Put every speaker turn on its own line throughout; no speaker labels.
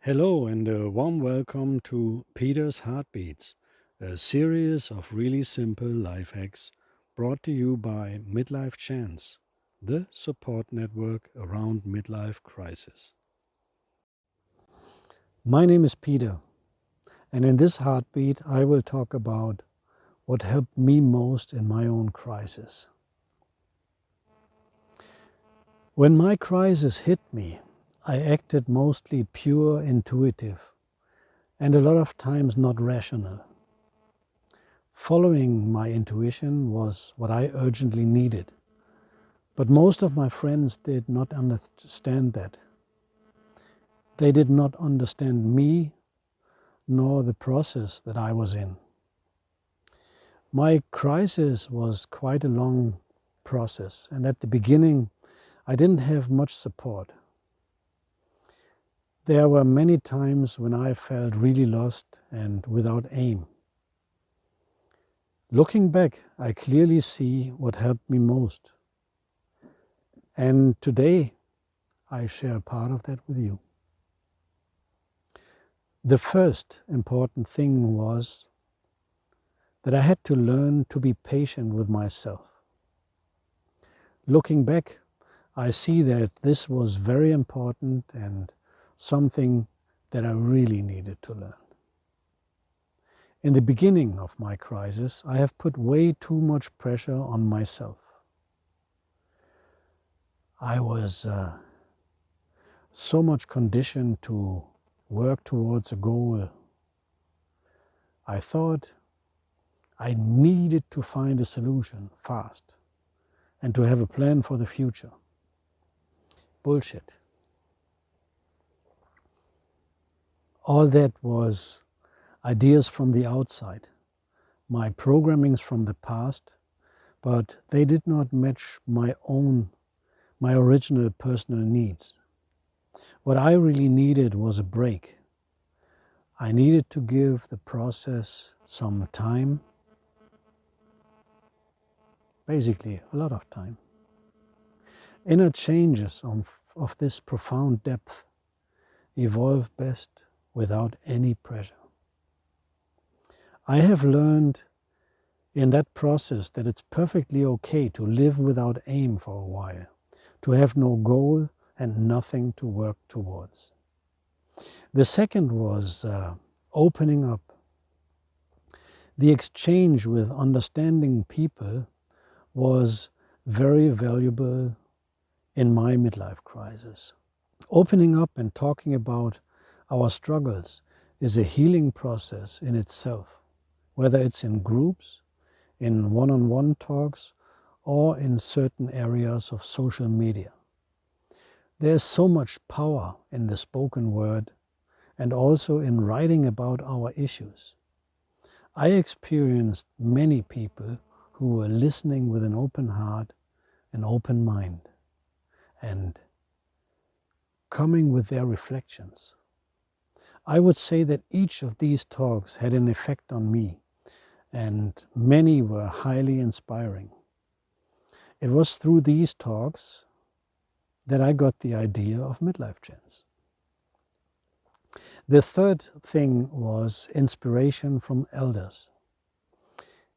Hello and a warm welcome to Peter's Heartbeats, a series of really simple life hacks brought to you by Midlife-Chance, the support network around midlife crisis. My name is Peter, and in this heartbeat, I will talk about what helped me most in my own crisis. When my crisis hit me, I acted mostly pure intuitive and a lot of times not rational. Following my intuition was what I urgently needed, but most of my friends did not understand that. They did not understand me nor the process that I was in. My crisis was quite a long process, and at the beginning I didn't have much support. There were many times when I felt really lost and without aim. Looking back, I clearly see what helped me most. And today, I share part of that with you. The first important thing was that I had to learn to be patient with myself. Looking back, I see that this was very important and something that I really needed to learn. In the beginning of my crisis, I have put way too much pressure on myself. I was so much conditioned to work towards a goal. I thought I needed to find a solution fast and to have a plan for the future. Bullshit. All that was ideas from the outside, my programmings from the past, but they did not match my original personal needs. What I really needed was a break. I needed to give the process some time, basically a lot of time. Inner changes of this profound depth evolve best without any pressure. I have learned in that process that it's perfectly okay to live without aim for a while, to have no goal and nothing to work towards. The second was opening up. The exchange with understanding people was very valuable in my midlife crisis. Opening up and talking about our struggles is a healing process in itself, whether it's in groups, in one-on-one talks, or in certain areas of social media. There's so much power in the spoken word and also in writing about our issues. I experienced many people who were listening with an open heart, an open mind, and coming with their reflections. I would say that each of these talks had an effect on me, and many were highly inspiring. It was through these talks that I got the idea of Midlife-Chance. The third thing was inspiration from elders.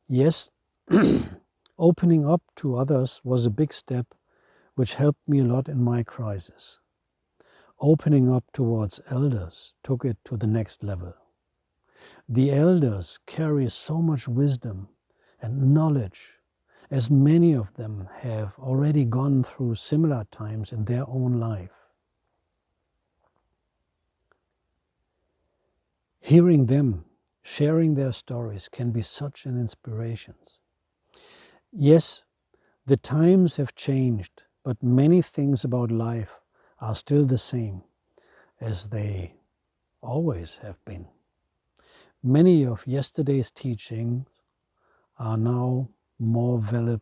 Yes, opening up to others was a big step which helped me a lot in my crisis. Opening up towards elders took it to the next level. The elders carry so much wisdom and knowledge, as many of them have already gone through similar times in their own life. Hearing them, sharing their stories can be such an inspiration. Yes, the times have changed, but many things about life are still the same as they always have been. Many of yesterday's teachings are now more valid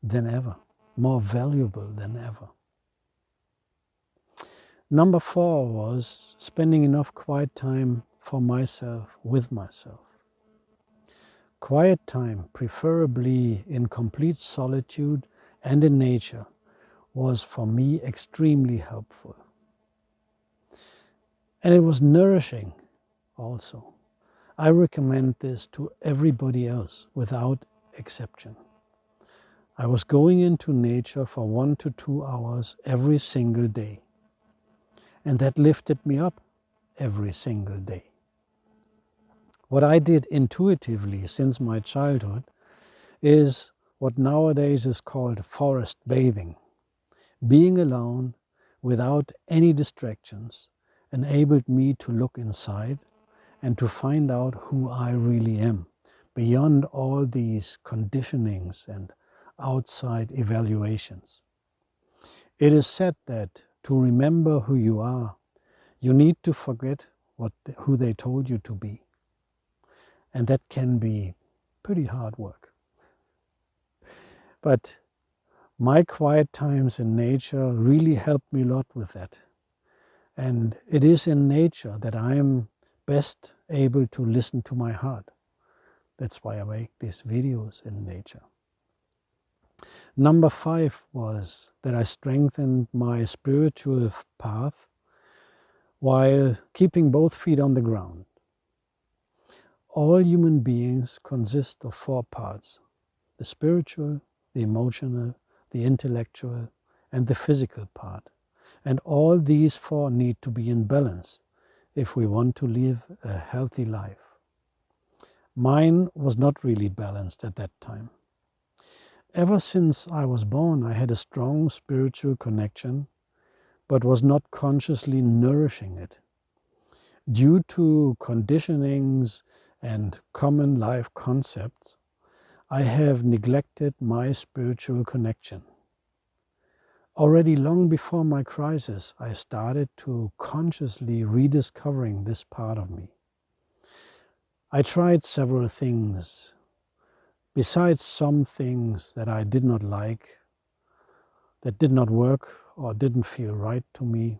than ever, more valuable than ever. Number 4 was spending enough quiet time for myself, with myself. Quiet time, preferably in complete solitude and in nature, was for me extremely helpful. And it was nourishing also. I recommend this to everybody else without exception. I was going into nature for 1 to 2 hours every single day. And that lifted me up every single day. What I did intuitively since my childhood is what nowadays is called forest bathing. Being alone without any distractions enabled me to look inside and to find out who I really am, beyond all these conditionings and outside evaluations. It is said that to remember who you are, you need to forget who they told you to be. And that can be pretty hard work. But my quiet times in nature really helped me a lot with that. And it is in nature that I am best able to listen to my heart. That's why I make these videos in nature. Number 5 was that I strengthened my spiritual path while keeping both feet on the ground. All human beings consist of 4 parts: the spiritual, the emotional, the intellectual, and the physical part. And all these 4 need to be in balance if we want to live a healthy life. Mine was not really balanced at that time. Ever since I was born, I had a strong spiritual connection, but was not consciously nourishing it. Due to conditionings and common life concepts, I have neglected my spiritual connection. Already long before my crisis, I started to consciously rediscovering this part of me. I tried several things. Besides some things that I did not like, that did not work or didn't feel right to me,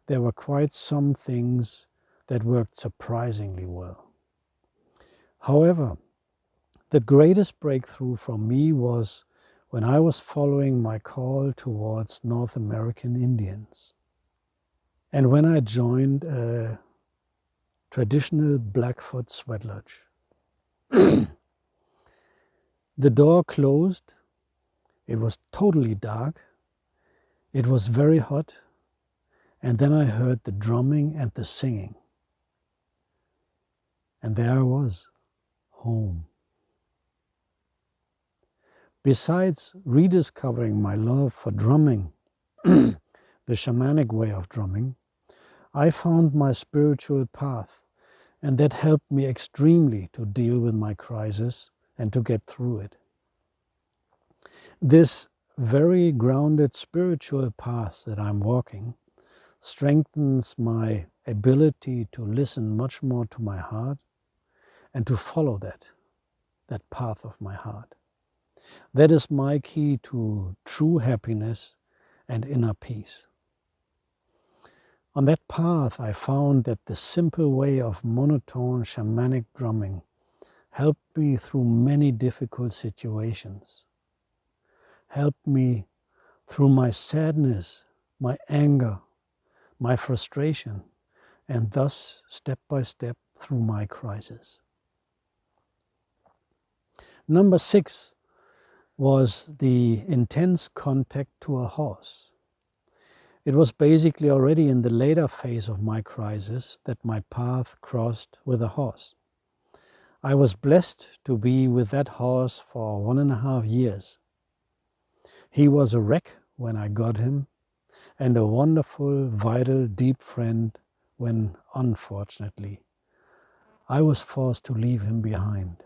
there were quite some things that worked surprisingly well. However, the greatest breakthrough for me was when I was following my call towards North American Indians. And when I joined a traditional Blackfoot sweat lodge. The door closed, it was totally dark, it was very hot, and then I heard the drumming and the singing. And there I was, home. Besides rediscovering my love for drumming, the shamanic way of drumming, I found my spiritual path, and that helped me extremely to deal with my crisis and to get through it. This very grounded spiritual path that I'm walking strengthens my ability to listen much more to my heart and to follow that path of my heart. That is my key to true happiness and inner peace. On that path, I found that the simple way of monotone shamanic drumming helped me through many difficult situations, helped me through my sadness, my anger, my frustration, and thus step by step through my crisis. Number 6 was the intense contact to a horse. It was basically already in the later phase of my crisis that my path crossed with a horse. I was blessed to be with that horse for 1.5 years. He was a wreck when I got him, and a wonderful, vital, deep friend when, unfortunately, I was forced to leave him behind.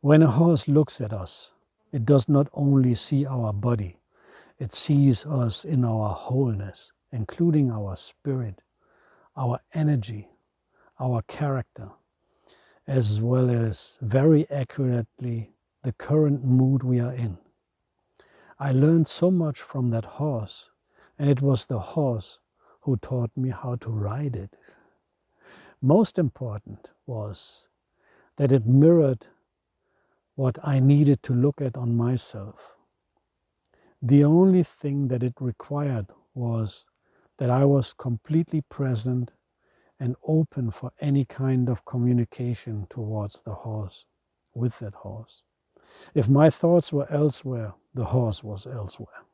When a horse looks at us, it does not only see our body, it sees us in our wholeness, including our spirit, our energy, our character, as well as very accurately the current mood we are in. I learned so much from that horse, and it was the horse who taught me how to ride it. Most important was that it mirrored what I needed to look at on myself. The only thing that it required was that I was completely present and open for any kind of communication towards the horse, with that horse. If my thoughts were elsewhere, the horse was elsewhere.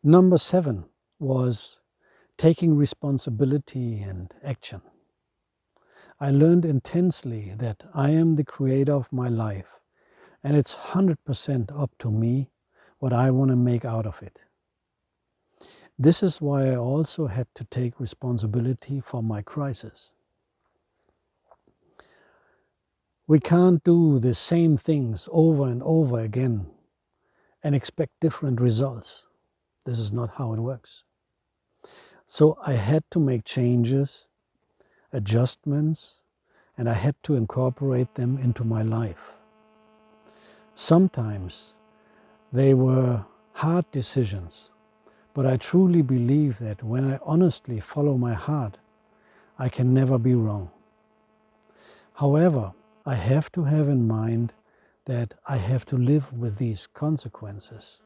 Number 7 was taking responsibility and action. I learned intensely that I am the creator of my life, and it's 100% up to me what I want to make out of it. This is why I also had to take responsibility for my crisis. We can't do the same things over and over again and expect different results. This is not how it works. So I had to make changes, adjustments, and I had to incorporate them into my life. Sometimes they were hard decisions, but I truly believe that when I honestly follow my heart, I can never be wrong. However, I have to have in mind that I have to live with these consequences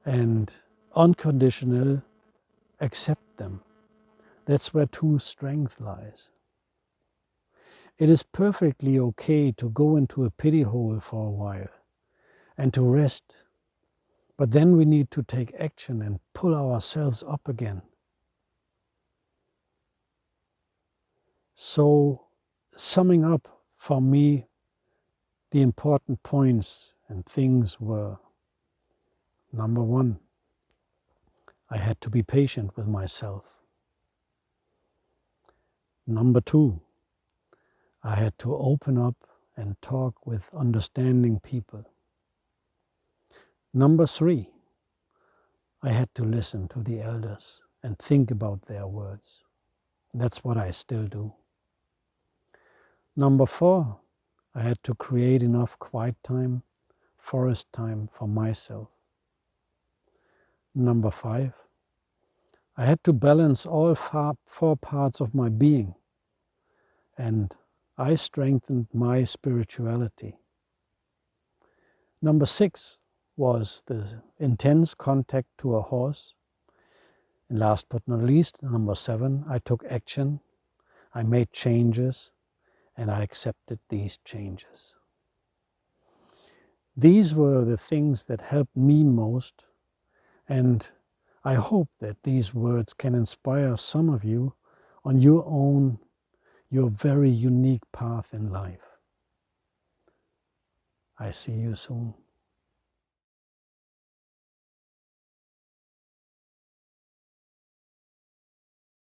and unconditional accept them. That's where true strength lies. It is perfectly okay to go into a pity hole for a while and to rest, but then we need to take action and pull ourselves up again. So, summing up for me, the important points and things were: number 1, I had to be patient with myself. Number 2, I had to open up and talk with understanding people. Number 3, I had to listen to the elders and think about their words. That's what I still do. Number 4, I had to create enough quiet time, forest time for myself. Number 5, I had to balance all 4 parts of my being, and I strengthened my spirituality. Number 6 was the intense contact to a horse. And last but not least, number 7, I took action, I made changes, and I accepted these changes. These were the things that helped me most, and I hope that these words can inspire some of you on your very unique path in life. I see you soon.